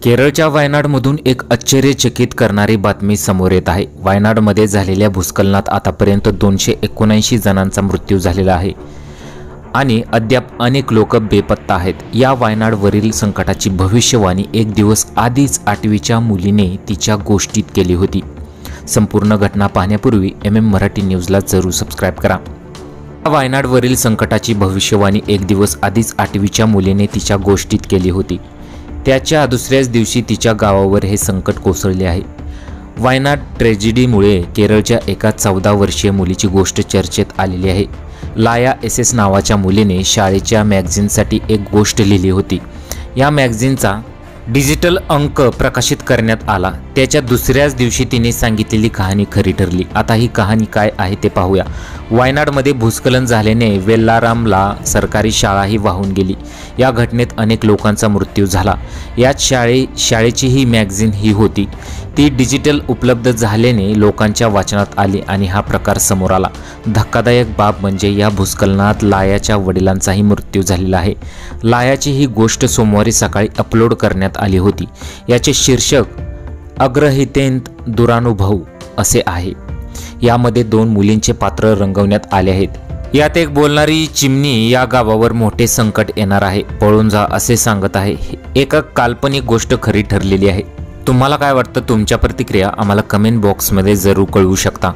केरळच्या वायनाडमधून एक आश्चर्यचकित करणारी बातमी समोर येत आहे। वायनाडमध्ये झालेल्या भूस्खलनात आतापर्यंत 279 जणांचा मृत्यू झालेला आहे आणि अद्याप अनेक लोक बेपत्ता आहेत। या वायनाडवरील संकटाची भविष्यवाणी एक दिवस आधीच 8वीच्या मुलीने तिच्या गोष्टीत केली होती। संपूर्ण घटना पाहण्यापूर्वी मराठी न्यूजला जरूर सबस्क्राइब करा। वायनाडवरील संकटाची भविष्यवाणी एक दिवस आधीच 8वीच्या मुलीने तिच्या गोष्टीत केली होती। त्याच्या दुसऱ्याच दिवशी तिच्या गावावर हे संकट कोसळले आहे। वायनाड ट्रेजेडीमुळे केरळच्या एका 14 वर्षीय मुलीची गोष्ट चर्चेत आलेली आहे। लाया SS नावाच्या मुलीने शाळेच्या मॅगझिनसाठी एक गोष्ट लिहिली होती। या मॅगझिनचा डिजिटल अंक प्रकाशित करण्यात आला। त्याच्या दुसऱ्याच दिवशी तिने सांगितलेली कहाणी खरी ठरली। आता ही कहाणी काय आहे ते पाहूया। वायनाडमध्ये भूस्खलन झाल्याने वेल्लारामला सरकारी शाळाही वाहून गेली। या घटनेत अनेक लोकांचा मृत्यू झाला। याच शाळेची ही मॅगझिन ही होती। ती डिजिटल उपलब्ध झाल्याने लोकांच्या वाचनात आली आणि हा प्रकार समोर आला। धक्कादायक बाब म्हणजे या भूस्खलनात लायाच्या वडिलांचाही मृत्यू झालेला आहे। लायाची ही गोष्ट सोमवारी सकाळी अपलोड करण्यात आली होती। याचे शीर्षक अग्रहितेंत दुरानुभव असे आहे। यामध्ये 2 मुलींचे पात्र रंगवण्यात आले आहेत। यात एक बोलणारी चिमणी या गावावर मोठे संकट येणार आहे, पळून जा असे सांगत आहे। एक काल्पनिक गोष्ट खरी ठरलेली आहे। तुम्हाला काय वाटतं? तुमच्या प्रतिक्रिया आम्हाला कमेंट बॉक्समध्ये जरूर कळवू शकता।